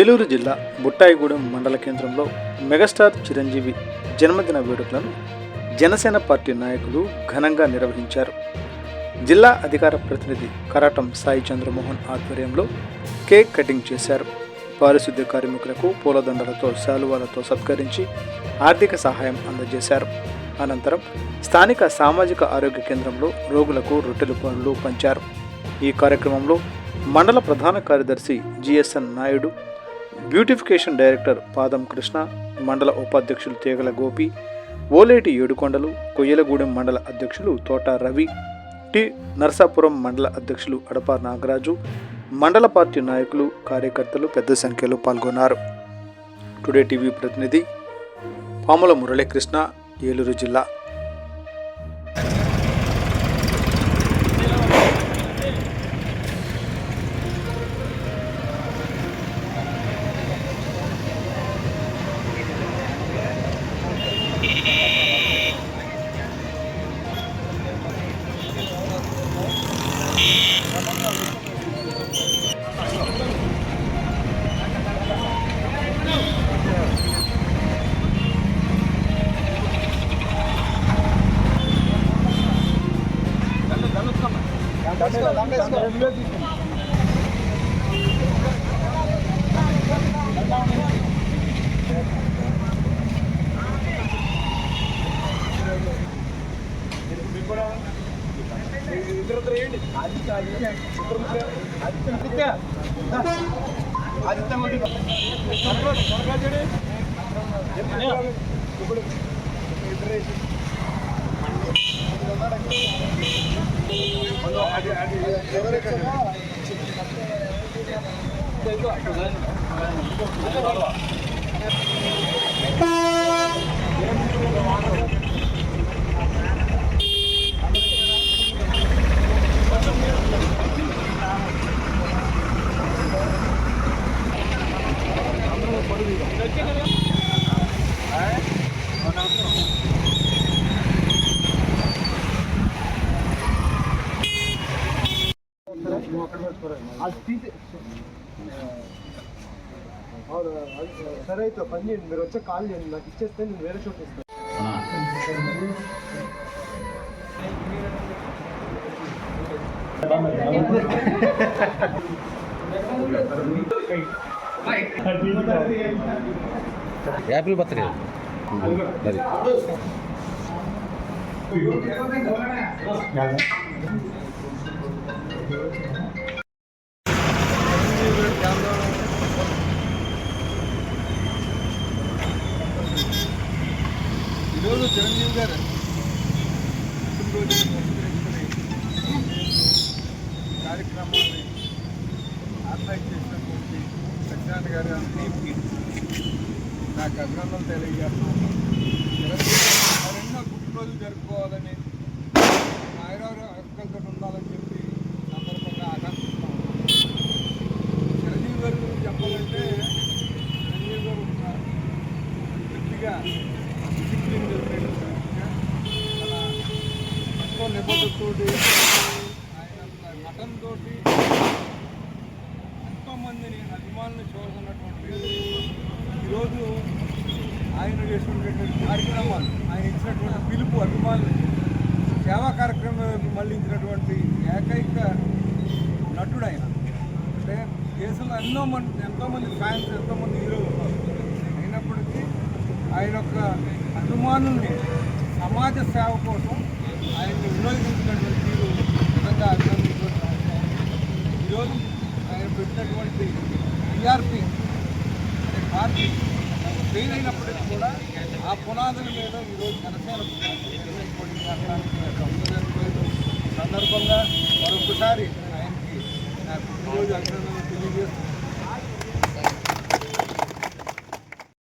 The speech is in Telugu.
ఏలూరు జిల్లా బుట్టాయిగూడెం మండల కేంద్రంలో మెగాస్టార్ చిరంజీవి జన్మదిన వేడుకలను జనసేన పార్టీ నాయకులు ఘనంగా నిర్వహించారు. జిల్లా అధికార ప్రతినిధి కరాటం సాయి చంద్రమోహన్ ఆధ్వర్యంలో కేక్ కటింగ్ చేశారు. పారిశుద్ధ్య కార్మికులకు పూలదండలతో శాలువాలతో సత్కరించి ఆర్థిక సహాయం అందజేశారు. అనంతరం స్థానిక సామాజిక ఆరోగ్య కేంద్రంలో రోగులకు రొట్టెల పనులు పంచారు. ఈ కార్యక్రమంలో మండల ప్రధాన కార్యదర్శి జిఎస్ఎన్ నాయుడు, బ్యూటిఫికేషన్ డైరెక్టర్ పాదం కృష్ణ, మండల ఉపాధ్యక్షులు తీగల గోపి, ఓలేటి ఏడుకొండలు, కొయ్యలగూడెం మండల అధ్యక్షులు తోట రవి, టి నరసాపురం మండల అధ్యక్షులు అడప నాగరాజు, మండల పార్టీ నాయకులు, కార్యకర్తలు పెద్ద సంఖ్యలో పాల్గొన్నారు. టుడే టీవీ ప్రతినిధి పాముల మురళీకృష్ణ, ఏలూరు జిల్లా. సరే అయితే పని చేయండి, మీరు వచ్చే కాల్ చేయండి, నాకు ఇచ్చేస్తే నేను వేరే చోట ఇస్తాను. యాపిల్ బర్త్డే మరి ఈరోజు చిరంజీవి గారు కార్యక్రమాన్ని ఆర్గనైజ్ చేసినటువంటి ప్రశాంత్ గారి టీంకి నాకు అభినందనలు తెలియజేస్తున్నాను. మరెన్నో పుట్టినరోజులు జరుపుకోవాలని, ఆయురారోగ్యాలతో ఉండాలని చెప్పి సందర్భంగా ఆకాంక్షిస్తున్నాను. చిరంజీవి గారి గురించి చెప్పాలంటే చిరంజీవి గారు పూర్తిగా డిసిప్లిన్ ఎంతో నిబద్ధతతో, ఆయన మఠంతో ఎంతోమందిని అభిమానులు చూస్తున్నటువంటి ఈరోజు ఆయన చేసినటువంటి కార్యక్రమాలు, ఆయన ఇచ్చినటువంటి పిలుపు అభిమానులు సేవా కార్యక్రమాలకు మళ్ళించినటువంటి ఏకైక నటుడు ఆయన. అంటే దేశంలో ఎంతోమంది ఫ్యాన్స్, ఎంతోమంది హీరోలు ఉన్నారు. అయినప్పటికీ ఆయన యొక్క అభిమానుల్ని సమాజ సేవ కోసం ఆయన్ని వినియోగించినటువంటి తీరు నిజంగా అభినందించవలసిన అవసరం. ఈరోజు ఆయన పెట్టినటువంటి టీఆర్పీ అనే పార్టీ ఫెయిల్ అయినప్పటికీ కూడా ఆ పునాదుల మీద ఈరోజు జనసేన సందర్భంగా మరొకసారి ఆయనకి నా పుట్టినరోజు అభినందనలు తెలియజేస్తున్నాను.